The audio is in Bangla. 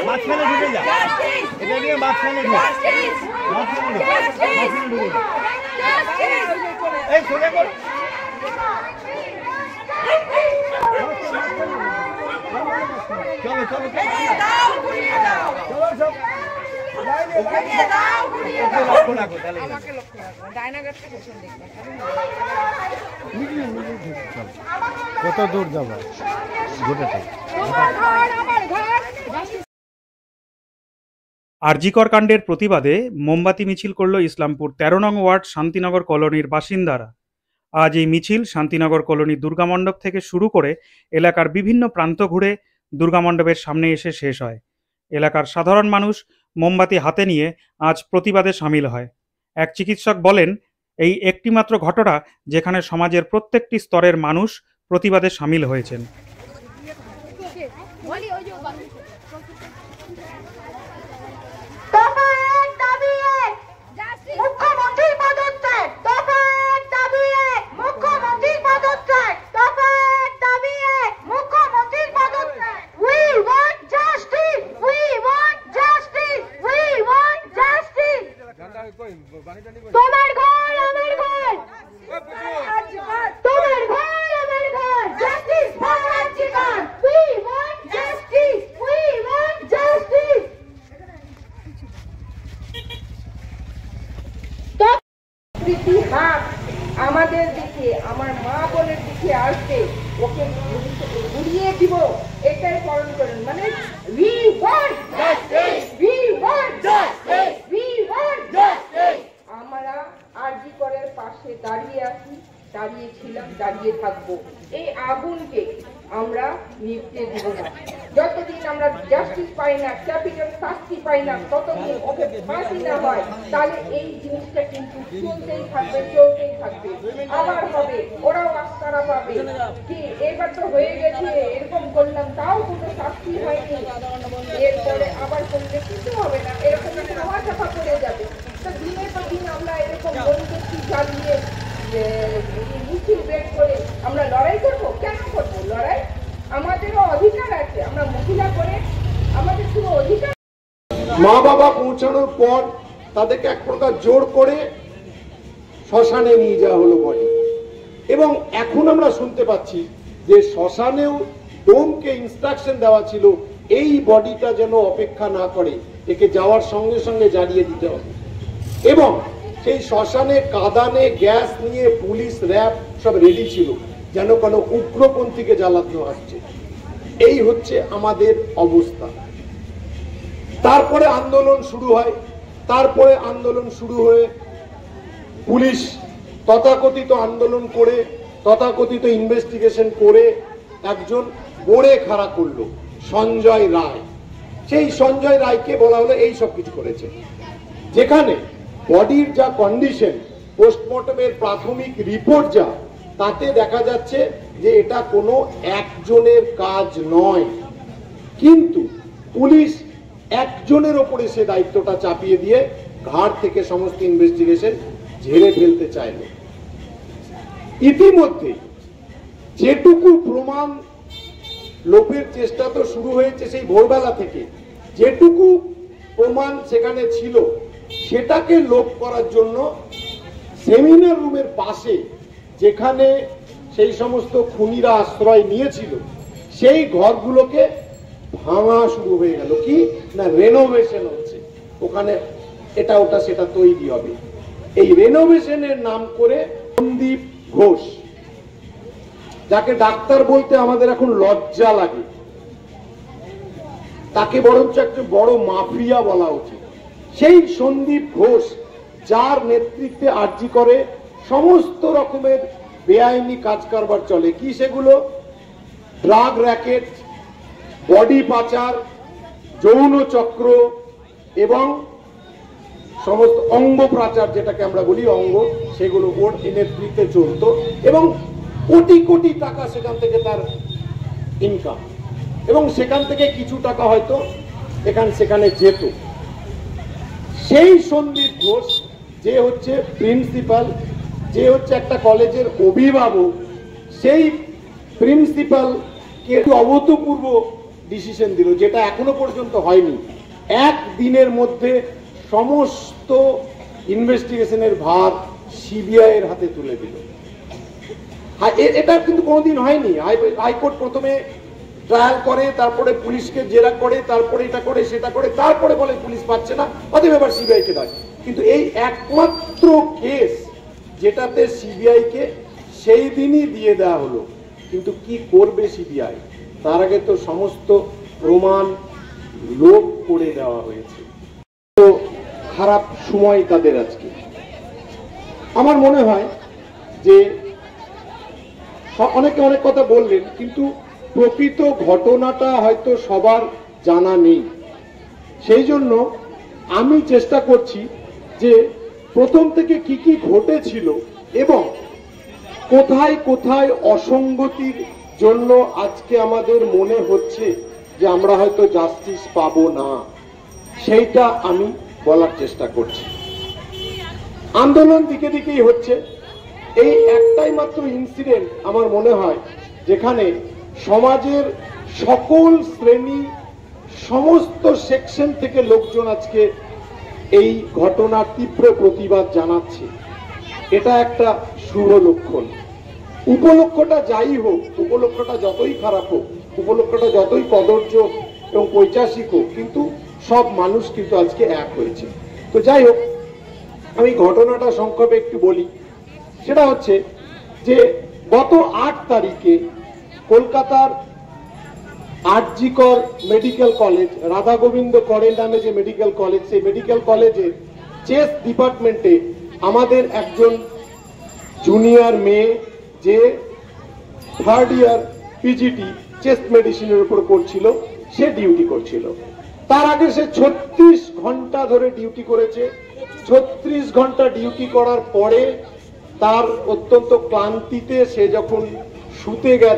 মাঝখানে ঢুকে যা, এটা নিয়ে মাঝখানে ঢুকে, এই সোজা কর। চলো চলো চলো সব কত দূর যাবো? আরজিকর কাণ্ডের প্রতিবাদে মোমবাতি মিছিল করল ইসলামপুর ১৩ নং ওয়ার্ড শান্তিনগর কলোনির বাসিন্দারা। আজ এই মিছিল শান্তিনগর কলোনি দুর্গামণ্ডপ থেকে শুরু করে এলাকার বিভিন্ন প্রান্ত ঘুরে দুর্গামণ্ডপের সামনে এসে শেষ হয়। এলাকার সাধারণ মানুষ মোমবাতি হাতে নিয়ে আজ প্রতিবাদে সামিল হয়। এক চিকিৎসক বলেন, এই একটিমাত্র ঘটনা যেখানে সমাজের প্রত্যেকটি স্তরের মানুষ প্রতিবাদে সামিল হয়েছেন। তোমার ঘর আমার ঘর, তোমার ঘর আমার ঘর, justice for RG Kar, we want justice, we want justice. তো প্রীতি হাত আমাদের দিকে, আমার মা বোনের দিকে আসবে, ওকে ঘুরিয়ে দিব, এটাই পালন করেন। মানে we want justice, we want justice, we want justice. আমরা আরজিকরের পাশে দাঁড়িয়ে আছি, দাঁড়িয়েছিলাম, দাঁড়িয়ে থাকবো। এই আগুনকে আমরা নিভতে দিব না। যতদিন আমরা জাস্টিস পাই না, ক্যাপিটাল শাস্তি পাই না, ততদিন ওকে ফাঁসি না হয়, তাহলে এই জিনিসটা কিন্তু চলতেই থাকবে, চলতেই থাকবে। আবার হবে, ওরাও আস্কারা পাবে কি এবার তো হয়ে গেছে, এরকম করলাম তাও কোনো শাস্তি হয়নি, এরপরে আবার করলে কিছু হবে না, এরকম হাওয়া চাপা পড়ে যাবে। তো দিনের পর দিন আমরা এরকম বন্ধুত্ব চালিয়ে মিছিল বের করে আমরা লড়াই করবো। কেন করবো লড়াই? আমাদেরও অধিকার আছে, আমরা মহিলা করে আমাদের শুধু অধিকার। মা বাবা পৌঁছানোর পর তাদেরকে এক প্রকার জোর করে শ্মশানে নিয়ে যাওয়া হলো বডি, এবং এখন আমরা শুনতে পাচ্ছি যে শ্মশানেও ডোমকে ইনস্ট্রাকশন দেওয়া ছিল এই বডিটা যেন অপেক্ষা না করে, একে যাওয়ার সঙ্গে সঙ্গে জ্বালিয়ে দিতে হবে। এবং সেই শ্মশানে কাঁদানে গ্যাস নিয়ে পুলিশ র্যাব সব রেডি ছিল, যেন কোনো উগ্রপন্থীকে জ্বালানো আসছে। এই হচ্ছে আমাদের অবস্থা। তারপরে আন্দোলন শুরু হয়, তারপরে আন্দোলন শুরু হয়ে পুলিশ তথাকথিত আন্দোলন করে, তথাকথিত ইনভেস্টিগেশন করে একজন বোড়ে খাড়া করলো, সঞ্জয় রায়। সেই সঞ্জয় রায়কে বলা হলো এই সব কিছু করেছে। যেখানে বডির যা কন্ডিশন, পোস্টমর্টমের প্রাথমিক রিপোর্ট যা, তাতে দেখা যাচ্ছে যে এটা কোনো একজনের কাজ নয়। কিন্তু পুলিশ একজনের ওপরে সে দায়িত্বটা চাপিয়ে দিয়ে ঘাড় থেকে সমস্ত ইনভেস্টিগেশন ঝেড়ে ফেলতে চাইল। ইতিমধ্যে যেটুকু প্রমাণ লোপের চেষ্টা তো শুরু হয়েছে সেই ভোরবেলা থেকে, যেটুকু প্রমাণ সেখানে ছিল সেটাকে লোপ করার জন্য সেমিনার রুমের পাশে যেখানে সেই সমস্ত খুনিরা আশ্রয় নিয়েছিল সেই ঘরগুলোকে ভাঙা শুরু হয়ে গেল। কি না, রেনোভেশন হচ্ছে, ওখানে এটা ওটা সেটা তৈরি হবে। এই রেনোভেশনের নাম করে সন্দীপ ঘোষ, যাকে ডাক্তার বলতে আমাদের এখন লজ্জা লাগে, তাকে বরঞ্চ একটা বড় মাফিয়া বলা উচিত। সেই সন্দীপ ঘোষ, যার নেতৃত্বে আরজিকরে সমস্ত রকমের বেআইনি কাজ কারবার চলে। কি সেগুলো? ড্রাগ র্যাকেট, বডি পাচার, যৌন চক্র এবং সমস্ত অঙ্গ পাচার, যেটাকে আমরা বলি অঙ্গ, সেগুলো ওর নেতৃত্বে চলত এবং কোটি কোটি টাকা সেখান থেকে তার ইনকাম, এবং সেখান থেকে কিছু টাকা হয়তো সেখানে যেত। সেই সন্দীপ ঘোষ, যে হচ্ছে প্রিন্সিপাল, যে হচ্ছে একটা কলেজের অভিভাবক, সেই প্রিন্সিপালকে অভূতপূর্ব ডিসিশন দিল, যেটা এখনো পর্যন্ত হয়নি। একদিনের মধ্যে সমস্ত ইনভেস্টিগেশনের ভার সিবিআই এর হাতে তুলে দিল। এটা কিন্তু কোনোদিন হয়নি। হাইকোর্ট প্রথমে ট্রায়াল করে, তারপরে পুলিশকে জেরা করে, তারপরে এটা করে সেটা করে, তারপরে বলে পুলিশ পাচ্ছে না, অতএব এবার সিবিআই কে দেয়। কিন্তু এই একমাত্র কেস যেটাতে সিবিআই কে সেই দিনই দিয়ে দেওয়া হলো। কিন্তু কি করবে সিবিআই? তার আগে তো সমস্ত প্রমাণ লোপ করে দেওয়া হয়েছে। তো খারাপ সময় তাদের আজকে। আমার মনে হয় যে অনেকে অনেক কথা বললেন, কিন্তু প্রকৃত ঘটনাটা হয়তো সবার জানা নেই। সেই জন্য আমি চেষ্টা করছি যে প্রথম থেকে কি কি ঘটেছিল এবং কোথায় কোথায় অসঙ্গতির জন্য আজকে আমাদের মনে হচ্ছে যে আমরা হয়তো জাস্টিস পাবো না, সেইটা আমি বলার চেষ্টা করছি। আন্দোলন দিকে দিকেই হচ্ছে। এই একটাই মাত্র ইনসিডেন্ট আমার মনে হয় যেখানে সমাজের সকল শ্রেণী, সমস্ত সেকশন থেকে লোকজন আজকে এই ঘটনার তীব্র প্রতিবাদ জানাচ্ছে। এটা একটা শুভ লক্ষণ। উপলক্ষটা যাই হোক, উপলক্ষটা যতই খারাপ হোক, উপলক্ষটা যতই কদর্য এবং পৈশাচিক হোক, কিন্তু সব মানুষ কিন্তু আজকে এক হয়েছে। তো যাই হোক, আমি ঘটনাটা সংক্ষেপে একটু বলি। সেটা হচ্ছে যে গত 8 তারিখে কলকাতার আরজিকর মেডিকেল কলেজ, রাধা গোবিন্দ করের নামে যে মেডিকেল কলেজ, সেই মেডিকেল কলেজে চেস্ট ডিপার্টমেন্টে আমাদের একজন জুনিয়র মেয়ে, যে 3rd ইয়ার পিজিটি চেস্ট মেডিসিনের উপর করছিল, সে ডিউটি করছিল। তার আগে সে 36 ঘন্টা ধরে ডিউটি করেছে। 36 ঘন্টা ডিউটি করার পরে তার অত্যন্ত ক্লান্তিতে সে যখন শুতে গেছে,